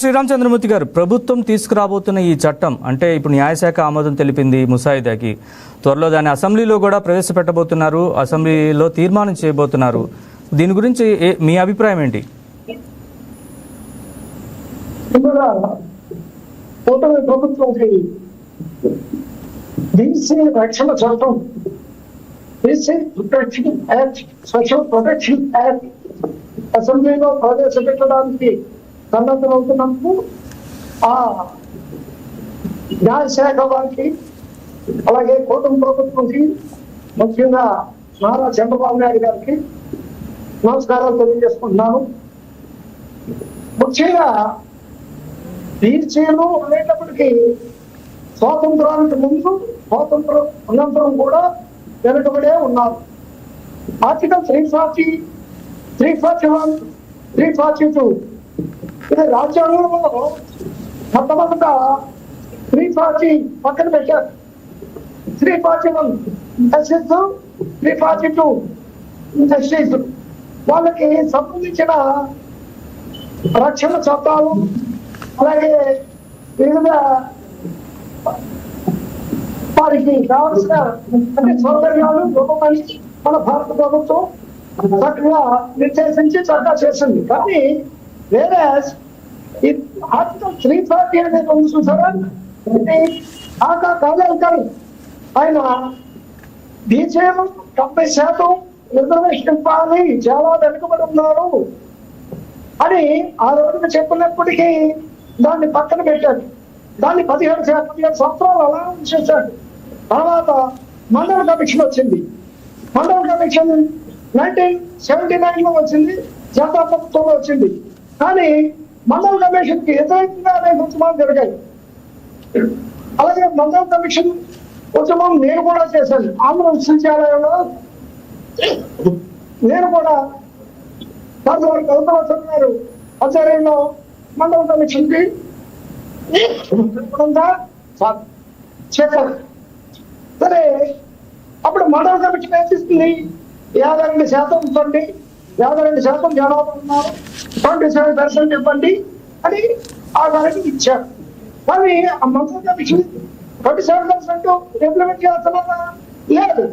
శ్రీరామచంద్రమూర్తి గారు, ప్రభుత్వం తీసుకురాబోతున్న ఈ చట్టం అంటే ఇప్పుడు న్యాయశాఖ ఆమోదం తెలిపింది ముసాయిదాకి. త్వరలో దాన్ని అసెంబ్లీలో కూడా ప్రవేశపెట్టబోతున్నారు, అసెంబ్లీలో తీర్మానం చేయబోతున్నారు. దీని గురించి మీ అభిప్రాయం ఏంటి? రక్షణ చట్టం స్పెషల్ ప్రొటెక్షన్ యాక్ట్ అసెంబ్లీలో ప్రవేశపెట్టడానికి సన్నద్ధమవుతున్నప్పుడు ఆ న్యాయశాఖ వారికి అలాగే కూటమి ప్రభుత్వంకి ముఖ్యంగా నారా చంద్రబాబు నాయుడు గారికి నమస్కారాలు తెలియజేసుకుంటున్నాను. ముఖ్యంగా బీసీలు అనేటప్పటికీ స్వాతంత్రానికి ముందు స్వాతంత్రం అనంతరం కూడా వెనుకబడే ఉన్నారు. ఆర్టికల్ 340, 341, 342 ఇది రాజ్యాంగంలో మొట్టమొదట 340 పక్కన పెట్టారు. 341 ఎస్ఎస్, 342 ఎస్టీస్ వాళ్ళకి సంబంధించిన రక్షణ చట్టాలు అలాగే వివిధ వారికి కావాల్సిన అంటే సౌకర్యాలు ఇవ్వమని మన భారత ప్రభుత్వం చక్కగా నిర్దేశించి చట్టం చేసింది. కానీ వేరే ఆర్టికల్ 340 అనేది ఉంది చూసారా, కాదు ఆయన బీజేపీ 90% రిజర్వేషన్ ఇవ్వాలి, చాలా వెనుకబడి ఉన్నారు అని ఆ రోజున చెప్పినప్పటికీ దాన్ని పక్కన పెట్టాడు. దాన్ని 17 సంవత్సరాలు అలా ఉంచేశాడు. తర్వాత మండల కమిషన్ వచ్చింది. మండల కమిషన్ 1979 వచ్చింది, జనతా ప్రభుత్వంలో వచ్చింది. కానీ మండల కమిషన్ కి వ్యతిరేకంగా అనేక ఉద్యమాలు జరిగాయి. అలాగే మండల కమిషన్ ఉద్యమం నేను కూడా చేశాను. ఆంధ్ర విశ్వవిద్యాలయంలో నేను కూడా గారు ఆచార్యంలో మండల కమిషన్ కి చేశారు. సరే, అప్పుడు మండల కమిషన్ ఏం చేస్తుంది, 52% ఇవ్వండి, 52% జనాభా ఉన్నారు, 27% ఇవ్వండి అని ఆ దానికి ఇచ్చారు. కానీ ఆ మండల కమిషన్ 27% ఇంప్లిమెంట్ చేస్తున్నా లేదు.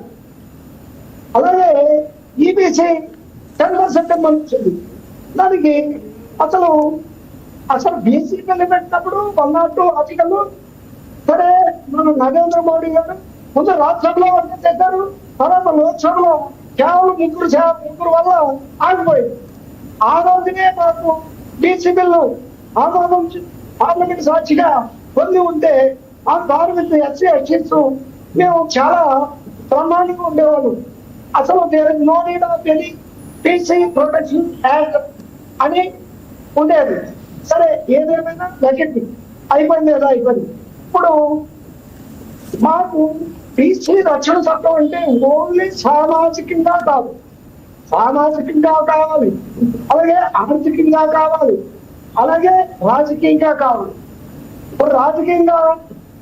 అలాగే ఈబీసీ 10% ఇవ్వమంది. దానికి అసలు బీసీ బిల్లు పెట్టినప్పుడు 102 ఆర్టికల్ సరే మన నరేంద్ర మోడీ గారు ముందు రాజ్యసభలో చేశారు, తర్వాత లోక్సభలో కేవలం ముగ్గురు వల్ల ఆగిపోయింది. ఆ రోజునే మాకు బీసీ బిల్లు ఆమోదం పార్లమెంట్ సాక్షిగా పొంది ఉంటే ఆ గవర్నమెంట్ ఎస్సీస్ మేము చాలా బ్రహ్మాండంగా ఉండేవాళ్ళు. అసలు no need of any BC protection act అని ఉండేది. సరే, ఏదేమైనా లెక్కెట్టి అయిపోయింది కదా అయిపోయింది. ఇప్పుడు మాకు బీసీ రక్షణ చట్టం అంటే ఓన్లీ సామాజికంగా కాదు, సామాజికంగా కావాలి, అలాగే ఆర్థికంగా కావాలి, అలాగే రాజకీయంగా కావాలి. ఇప్పుడు రాజకీయంగా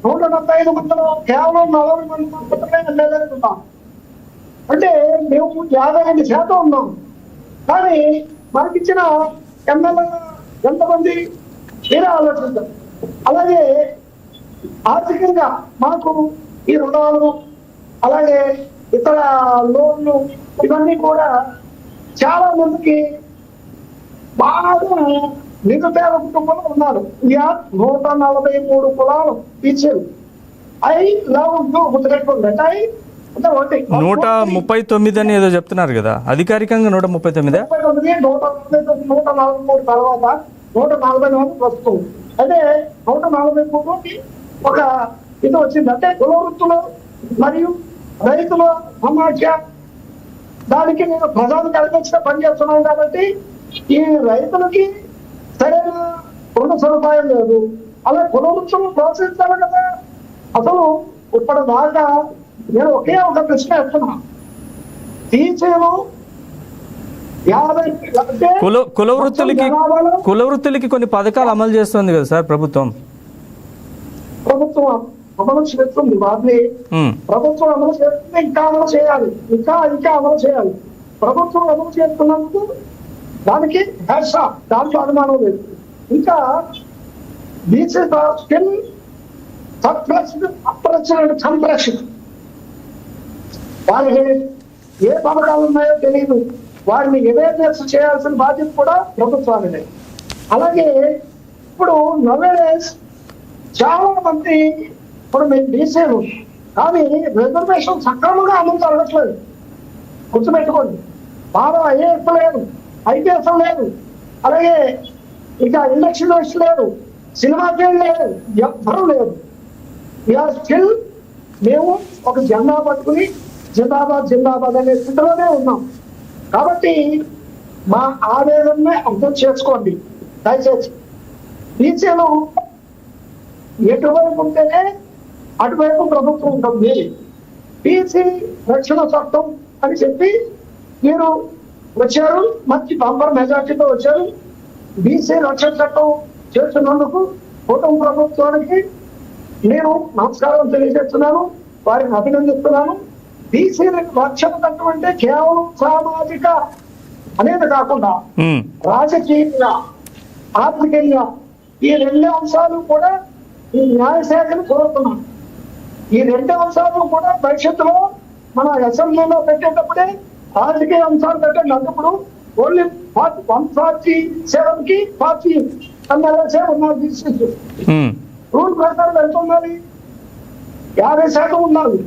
175 మందిలో కేవలం 40 మంది మాత్రమే ఎమ్మెల్యేలు ఉన్నాం. అంటే మేము 52% ఉన్నాం. కానీ మనకిచ్చిన ఎమ్మెల్యే ఎంతమంది మీరే ఆలోచిస్తారు. అలాగే ఆర్థికంగా మాకు ఈ రుణాలు అలాగే ఇతర లోన్లు ఇవన్నీ కూడా చాలా మందికి బాగా నిరుపేద కుటుంబంలో ఉన్నారు. 143 కులాలు ఇచ్చారు. ఐ లవ్ యూ గుర్తుపెట్టుకోండి. 139 అని ఏదో చెప్తున్నారు కదా అధికారికంగా. 139 143 తర్వాత 144 వస్తుంది. అదే 143కి ఒక ఇది వచ్చింది. అంటే కుల వృత్తులు మరియు రైతుల సమాఖ్య దానికి నేను ప్రధాన కార్యదర్శిగా పనిచేస్తున్నాను. కాబట్టి ఈ రైతులకి సరైన రుణ సదుపాయం లేదు. అలా కుల వృత్తులు ప్రోత్సహించాలి కదా. అసలు ఇప్పటిదాకా నేను ఒకే ఒక ప్రశ్న వేస్తున్నా, టీచర్లు కుల వృత్తులకి కొన్ని పథకాలు అమలు చేస్తుంది కదా సార్ ప్రభుత్వం. అమలు చేస్తుంది, వాటిని ప్రభుత్వం అమలు చేస్తుంది, ఇంకా అమలు చేయాలి, ఇంకా అమలు చేయాలి. ప్రభుత్వం అమలు చేస్తున్నందుకు దానికి దాంట్లో అనుమానం లేదు. ఇంకా BCs are still suppressed, oppressed and compressed. వారికి ఏ పథకాలు ఉన్నాయో తెలియదు. వారిని అవేర్నెస్ చేయాల్సిన బాధ్యత కూడా ప్రభుత్వానిదే. అలాగే ఇప్పుడు నవేడేస్ చాలా మంది ఇప్పుడు మేము బీసీలు కానీ రిజర్వేషన్ సక్రమంగా అమలు జరగట్లేదు. గుర్తుపెట్టుకోండి, బాగా ఐఏఎస్ లేదు, ఐపీఎస్ లేదు, అలాగే ఇక ఇండస్ట్రియలిస్ట్ లేదు, సినిమా ఫీల్డ్ లేదు, ఎవ్వరూ లేదు. వీఆర్ స్టిల్ మేము ఒక జెండా పట్టుకుని జిందాబాద్ జిందాబాద్ అనే స్థితిలోనే ఉన్నాం. కాబట్టి మా ఆవేదననే అర్థం చేసుకోండి దయచేసి. బీసీలు ఎటువైపు ఉంటేనే అటువైపు ప్రభుత్వం ఉంటుంది. బీసీ రక్షణ చట్టం అని చెప్పి మీరు వచ్చారు, మంచి బంపర్ మెజార్టీతో వచ్చారు. బీసీ రక్షణ చట్టం చేస్తున్నందుకు కుటుంబ ప్రభుత్వానికి నేను నమస్కారం తెలియజేస్తున్నాను, వారిని అభినందిస్తున్నాను. బీసీ రక్షణ చట్టం అంటే కేవలం సామాజిక అనేది కాకుండా రాజకీయంగా, ఆర్థికంగా ఈ రెండు అంశాలు కూడా ఈ న్యాయశాఖను కోరుతున్నాను. ఈ రెండు అంశాలు కూడా భవిష్యత్తులో మన అసెంబ్లీలో పెట్టేటప్పుడే రాజకీయ అంశాలు పెట్టేటప్పుడు ఓన్లీ 147 కి 40 ఎమ్మెల్యేసే ఉన్నారు బీసీస్. రూల్ ప్రకారం ఎంత ఉన్నది? 50% ఉన్నారు.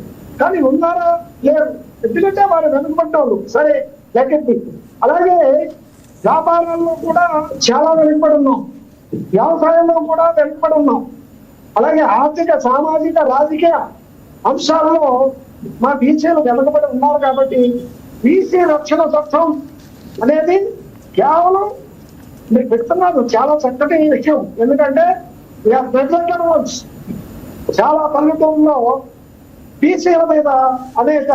కానీ ఉన్నారా? లేరు. ఎందుకంటే వారు వెనుకబడ్డారు. సరే లెక్కెత్తి. అలాగే వ్యాపారాల్లో కూడా చాలా వెనుకబడి ఉన్నాం, వ్యవసాయంలో కూడా వెనుకబడి ఉన్నాం. అలాగే ఆర్థిక, సామాజిక, రాజకీయ అంశాల్లో మా బీసీలు వెనుకబడి ఉన్నారు. కాబట్టి బీసీ రక్షణ చట్టం అనేది కేవలం మీరు పెడుతున్నారు చాలా చక్కటి విషయం. ఎందుకంటే చాలా పల్లెటూరులో బీసీల మీద అనేక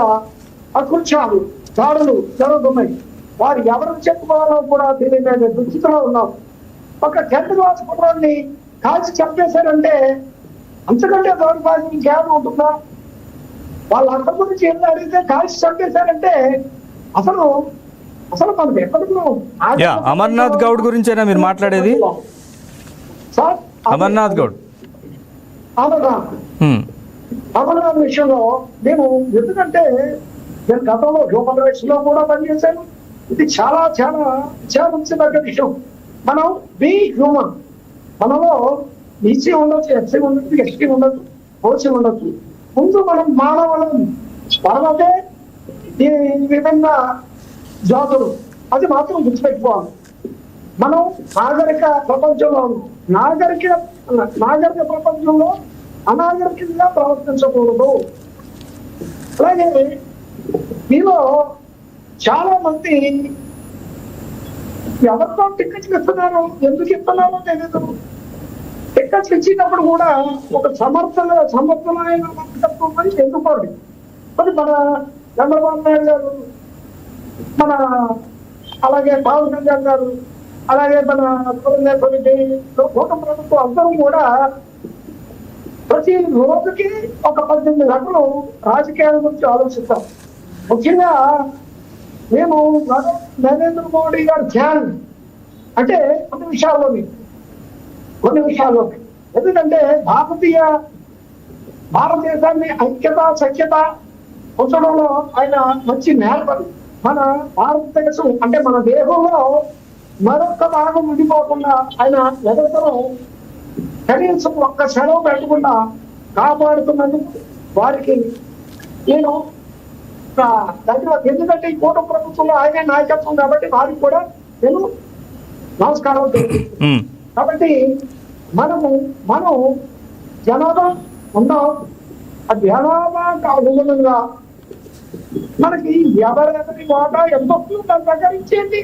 అకృత్యాలు, దాడులు జరుగుతున్నాయి. వారు ఎవరికి చెప్పుకోవాలో కూడా తెలియని దుస్థితిలో ఉన్నారు. ఒక 10th క్లాస్ కుర్రాన్ని కాల్చి చంపేశారంటే అంతకంటే దౌర్భాగ్యం ఇంకేమైనా ఉంటుందా? వాళ్ళ అర్థ గురించి ఏం అడిగితే కాల్చి చంపేశారంటే అసలు మనకు ఎక్కడున్నాం? అమర్నాథ్ గౌడ్ గురించేనా మీరు మాట్లాడేది? సార్ అమర్నాథ్ గౌడ్, అమర్నాథ్ విషయంలో నేను ఎందుకంటే నేను గతంలో హ్యూమన్ రైట్స్ లో కూడా పనిచేశాను. ఇది చాలా చాలా విచారించదగ్గ విషయం. మనం బీ హ్యూమన్, మనలో బీసీ ఉండొచ్చు, ఎస్సీ ఉండొచ్చు, ఎస్టీ ఉండొచ్చు, ఓసీ ఉండొచ్చు. ముందు మనం మానవులం, తర్వాతే ఈ విభిన్న జాతులు. అది మాత్రం గుర్తుపెట్టుకోవాలి. మనం నాగరిక ప్రపంచంలో నాగరిక ప్రపంచంలో అనాగరికంగా ప్రవర్తించకూడదు. అలాగే మీలో చాలా మంది ఎవరితో టికెట్లు ఇస్తున్నారు, ఎందుకు ఇస్తున్నారో తెలియదు. టికెట్లు ఇచ్చినప్పుడు కూడా ఒక సమర్థమైన నాయకత్వం అని ఎందుకోండి. మరి మన చంద్రబాబు నాయుడు గారు, మన అలాగే పవన్ కళ్యాణ్ గారు, అలాగే మన కూటమి ప్రభుత్వం అందరూ కూడా ప్రతి రోజుకి ఒక 18 గంటలు రాజకీయాల గురించి ఆలోచిస్తాం. ముఖ్యంగా మేము నరేంద్ర మోడీ గారి ధ్యానం అంటే కొన్ని విషయాల్లోని ఎందుకంటే భారతదేశాన్ని ఐక్యత, సఖ్యత ఉంచడంలో ఆయన మంచి నేర్పరు. మన భారతదేశం అంటే మన దేశంలో మరొక భాగం విడిపోకుండా ఆయన నిరంతరం కనీసం ఒక్క సెలవు పెట్టకుండా కాపాడుతున్నందుకు వారికి నేను దగ్గర, ఎందుకంటే ఈ కూటమి ప్రభుత్వంలో ఆయనే నాయకత్వం కాబట్టి వారికి కూడా నేను నమస్కారం తెలుపుతున్నాను. కాబట్టి మనం జనాభా ఉన్నాం. ఆ జనాభాకు అనుగుణంగా మనకి ఎవరెవరి వాటా ఎంత వస్తుందో దాని ప్రకారం ఇచ్చేయండి.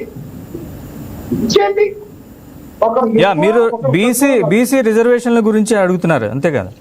మీరు బీసీ రిజర్వేషన్ల గురించి అడుగుతున్నారు అంతే కదా?